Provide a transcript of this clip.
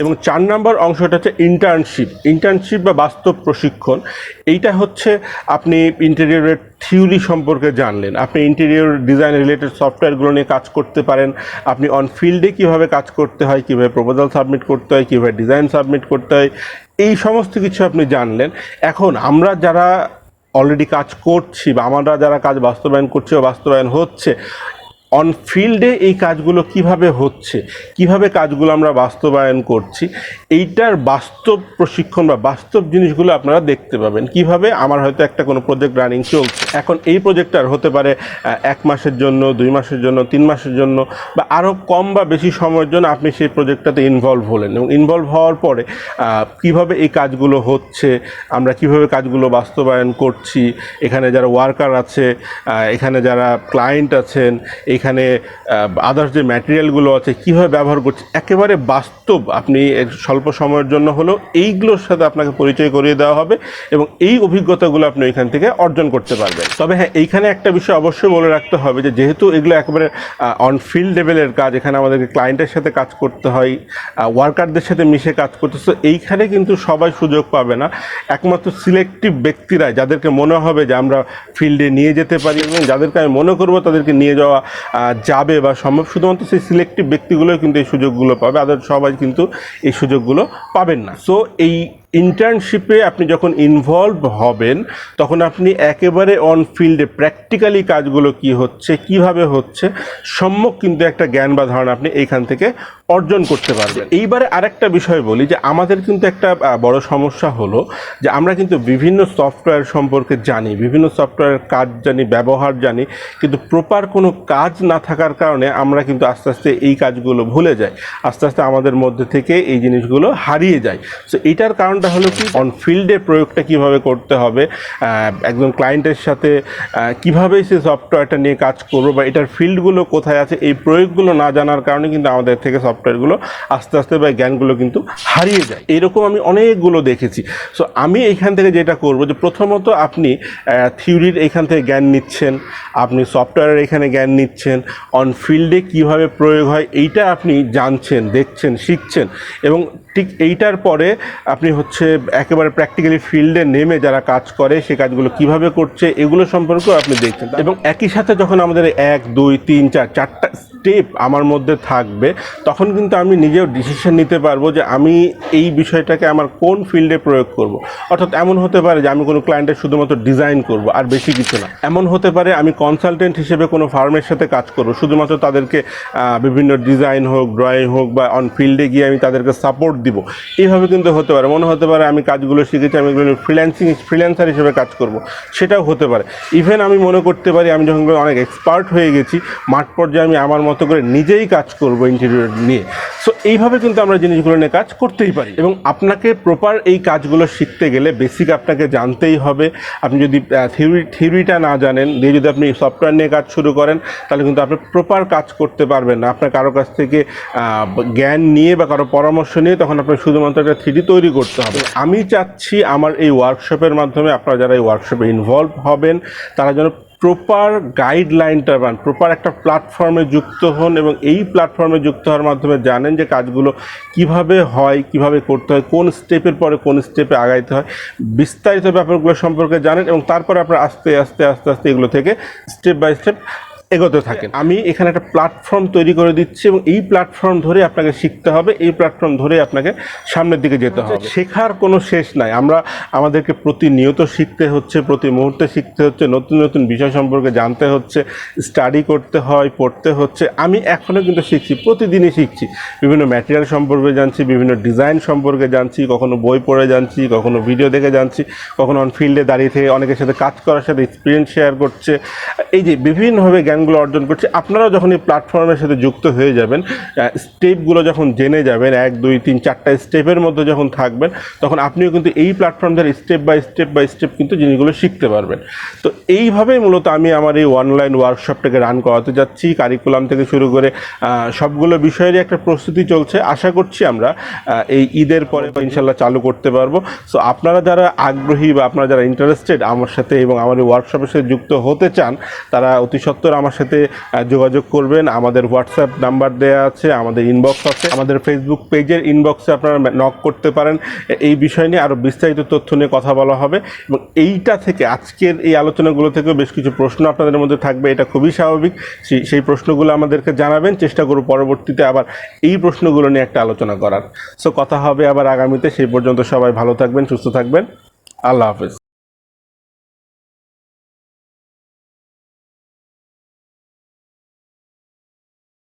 এবং 4 নম্বর অংশটা হচ্ছে ইন্টার্নশিপ বা বাস্তব প্রশিক্ষণ। এইটা হচ্ছে আপনি ইন্টেরিয়রের থিওরি সম্পর্কে জানলেন, আপনি ইন্টেরিয়র ডিজাইন রিলেটেড সফটওয়্যারগুলো নিয়ে কাজ করতে পারেন, আপনি অন ফিল্ডে কীভাবে কাজ করতে হয়, কীভাবে প্রপোজাল সাবমিট করতে হয়, কীভাবে ডিজাইন সাবমিট করতে হয়, এই সমস্ত কিছু আপনি জানলেন। এখন আমরা যারা অলরেডি কাজ করছি বা আমরা যারা কাজ বাস্তবায়ন করছি বা বাস্তবায়ন হচ্ছে, অন ফিল্ডে এই কাজগুলো কিভাবে হচ্ছে, কিভাবে কাজগুলো আমরা বাস্তবায়ন করছি, এইটার বাস্তব প্রশিক্ষণ বা বাস্তব জিনিসগুলো আপনারা দেখতে পাবেন। কিভাবে আমার হয়তো একটা কোনো প্রজেক্ট রানিং চলছে, এখন এই প্রজেক্টটার হতে পারে 1 মাসের জন্য, 2 মাসের জন্য, 3 মাসের জন্য বা আরও কম বা বেশি সময়ের জন্য আপনি সেই প্রজেক্টটাতে ইনভলভ হলেন, এবং ইনভলভ হওয়ার পরে কিভাবে এই কাজগুলো হচ্ছে, আমরা কিভাবে কাজগুলো বাস্তবায়ন করছি, এখানে যারা ওয়ার্কার আছে, এখানে যারা ক্লায়েন্ট আছেন, এখানে আদার্স যে ম্যাটেরিয়ালগুলো আছে কীভাবে ব্যবহার করছে, একেবারে বাস্তব আপনি স্বল্প সময়ের জন্য হলেও এইগুলোর সাথে আপনাকে পরিচয় করিয়ে দেওয়া হবে এবং এই অভিজ্ঞতাগুলো আপনি এখান থেকে অর্জন করতে পারবেন। তবে হ্যাঁ, এইখানে একটা বিষয় অবশ্যই বলে রাখতে হবে যে যেহেতু এগুলো একেবারে অন ফিল্ড লেভেলের কাজ, এখানে আমাদেরকে ক্লায়েন্টের সাথে কাজ করতে হয়, ওয়ার্কারদের সাথে মিশে কাজ করতে, তো এইখানে কিন্তু সবাই সুযোগ পাবে না। একমাত্র সিলেক্টিভ ব্যক্তিরাই, যাদেরকে মনে হবে যে আমরা ফিল্ডে নিয়ে যেতে পারি এবং যাদেরকে আমি মনে করবো তাদেরকে নিয়ে যাওয়া যাবে বা সম্ভব, শুধুমাত্র সেই সিলেক্টিভ ব্যক্তিগুলোই কিন্তু এই সুযোগগুলো পাবে, আদার সবাই কিন্তু এই সুযোগগুলো পাবেন না। সো এই ইন্টার্নশিপে আপনি যখন ইনভলভ হবেন তখন আপনি একেবারে অন ফিল্ডে প্র্যাকটিক্যালি কাজগুলো কি হচ্ছে, কিভাবে হচ্ছে, সম্যক কিন্তু একটা জ্ঞান বা ধারণা আপনি এইখান থেকে অর্জন করতে পারবেন। এইবারে আরেকটা বিষয় বলি যে আমাদের কিন্তু একটা বড় সমস্যা হলো যে আমরা কিন্তু বিভিন্ন সফটওয়্যার সম্পর্কে জানি, বিভিন্ন সফটওয়্যারের কাজ জানি, ব্যবহার জানি, কিন্তু প্রপার কোনো কাজ না থাকার কারণে আমরা কিন্তু আস্তে আস্তে এই কাজগুলো ভুলে যাই, আস্তে আস্তে আমাদের মধ্যে থেকে এই জিনিসগুলো হারিয়ে যায়। সো এইটার কারণটা হলো কি, অন ফিল্ডে প্রয়োগটা কিভাবে করতে হবে, একজন ক্লায়েন্টের সাথে কিভাবে সেই সফটওয়্যারটা নিয়ে কাজ করবো বা এটার ফিল্ডগুলো কোথায় আছে, এই প্রয়োগগুলো না জানার কারণে কিন্তু আমাদের থেকে সফটওয়্যারগুলো আস্তে আস্তে বা জ্ঞানগুলো কিন্তু হারিয়ে যায়। এরকম আমি অনেকগুলো দেখেছি। সো আমি এইখান থেকে যেটা করব যে প্রথমত আপনি থিওরির এইখান থেকে জ্ঞান নিচ্ছেন, আপনি সফটওয়্যারের এখানে জ্ঞান নিচ্ছেন, অন ফিল্ডে কিভাবে প্রয়োগ হয় এইটা আপনি জানছেন, দেখছেন, শিখছেন, এবং ঠিক এইটার পরে আপনি হচ্ছে একেবারে প্র্যাকটিক্যালি ফিল্ডে নেমে যারা কাজ করে সে কাজগুলো কিভাবে করছে এগুলো সম্পর্কেও আপনি দেখছেন। এবং একই সাথে যখন আমাদের 1, 2, 3, 4 চারটা স্টেপ আমার মধ্যে থাকবে তখন কিন্তু আমি নিজেও ডিসিশন নিতে পারবো যে আমি এই বিষয়টাকে আমার কোন ফিল্ডে প্রয়োগ করব। অর্থাৎ এমন হতে পারে যে আমি কোনো ক্লায়েন্টের শুধুমাত্র ডিজাইন করব আর বেশি কিছু না। এমন হতে পারে আমি কনসালটেন্ট হিসেবে কোনো ফার্মের সাথে কাজ করব, শুধুমাত্র তাদেরকে বিভিন্ন ডিজাইন হোক, ড্রয়িং হোক বা অন ফিল্ডে গিয়ে আমি তাদেরকে সাপোর্ট দিব। এইভাবে কিন্তু হতে পারে। মনে হতে পারে আমি কাজগুলো শিখেছি, আমি এগুলো ফ্রিল্যান্সার হিসেবে কাজ করব, সেটাও হতে পারে। ইভেন আমি মনে করতে পারি আমি যখন অনেক এক্সপার্ট হয়ে গেছি, মাঠ পর্যায়ে আমি আমার মতো করে নিজেই কাজ করব ইন্টেরিয়র নিয়ে। সো এইভাবে কিন্তু আমরা জিনিসগুলো নিয়ে কাজ করতেই পারি। এবং আপনাকে প্রপার এই কাজগুলো শিখতে গেলে বেসিক আপনাকে জানতেই হবে। আপনি যদি থিওরিটা না জানেন দিয়ে যদি আপনি সফটওয়্যার নিয়ে কাজ শুরু করেন তাহলে কিন্তু আপনি প্রপার কাজ করতে পারবেন না। আপনার কারো কাছ থেকে জ্ঞান নিয়ে বা কারো পরামর্শ নিয়ে তখন আপনার শুধুমাত্র একটা থ্রিডি তৈরি করতে হবে। আমি চাচ্ছি আমার এই ওয়ার্কশপের মাধ্যমে আপনারা যারা এই ওয়ার্কশপে ইনভলভ হবেন তারা যেন প্রপার গাইডলাইনটা পান, প্রপার একটা প্ল্যাটফর্মে যুক্ত হন এবং এই প্ল্যাটফর্মে যুক্ত হওয়ার মাধ্যমে জানেন যে কাজগুলো কিভাবে হয়, কিভাবে করতে হয়, কোন স্টেপের পরে কোন স্টেপে আগাইতে হয়, বিস্তারিত ব্যাপারগুলো সম্পর্কে জানেন এবং তারপরে আপনারা আস্তে আস্তে আস্তে আস্তে এগুলো থেকে স্টেপ বাই স্টেপ এগোতে থাকেন। আমি এখানে একটা প্ল্যাটফর্ম তৈরি করে দিচ্ছি এবং এই প্ল্যাটফর্ম ধরে আপনাকে শিখতে হবে, এই প্ল্যাটফর্ম ধরে আপনাকে সামনের দিকে যেতে হবে। শেখার কোনো শেষ নাই, আমাদেরকে প্রতিনিয়ত শিখতে হচ্ছে, প্রতি মুহূর্তে শিখতে হচ্ছে, নতুন নতুন বিষয় সম্পর্কে জানতে হচ্ছে, স্টাডি করতে হয়, পড়তে হচ্ছে। আমি এখনও কিন্তু শিখছি, প্রতিদিনই শিখছি, বিভিন্ন ম্যাটেরিয়াল সম্পর্কে জানছি, বিভিন্ন ডিজাইন সম্পর্কে জানছি, কখনো বই পড়ে জানছি, কখনো ভিডিও দেখে জানছি, কখনো অন ফিল্ডে দাঁড়িয়ে থেকে অনেকের সাথে কাজ করার সাথে এক্সপিরিয়েন্স শেয়ার করছে। এই যে বিভিন্নভাবে জ্ঞানগুলো অর্জন করছে। আপনারাও যখন এই প্ল্যাটফর্মের সাথে যুক্ত হয়ে যাবেন, স্টেপগুলো যখন জেনে যাবেন, 1, 2, 3, 4টা স্টেপের মধ্যে যখন থাকবেন তখন আপনিও কিন্তু এই প্ল্যাটফর্ম ধরে স্টেপ বাই স্টেপ কিন্তু জিনিসগুলো শিখতে পারবেন। তো এইভাবেই মূলত আমি আমার এই অনলাইন ওয়ার্কশপটাকে রান করাতে যাচ্ছি। কারিকুলাম থেকে শুরু করে সবগুলো বিষয়েরই একটা প্রস্তুতি চলছে। আশা করছি আমরা এই ঈদের পরে ইনশাল্লাহ চালু করতে পারবো। সো আপনারা যারা আগ্রহী বা আপনারা যারা ইন্টারেস্টেড আমার সাথে এবং আমার এই ওয়ার্কশপের সাথে যুক্ত হতে চান তারা অতি সত্বর আমার আমার সাথে যোগাযোগ করবেন। আমাদের হোয়াটসঅ্যাপ নাম্বার দেওয়া আছে, আমাদের ইনবক্স আছে, আমাদের ফেসবুক পেজের ইনবক্সে আপনারা নক করতে পারেন। এই বিষয় নিয়ে আরও বিস্তারিত তথ্য নিয়ে কথা বলা হবে এবং এইটা থেকে আজকের এই আলোচনাগুলো থেকেও বেশ কিছু প্রশ্ন আপনাদের মধ্যে থাকবে, এটা খুবই স্বাভাবিক। সেই প্রশ্নগুলো আমাদেরকে জানাবেন, চেষ্টা করব পরবর্তীতে আবার এই প্রশ্নগুলো নিয়ে একটা আলোচনা করার। সো কথা হবে আবার আগামীতে। সেই পর্যন্ত সবাই ভালো থাকবেন, সুস্থ থাকবেন। আল্লাহ হাফেজ।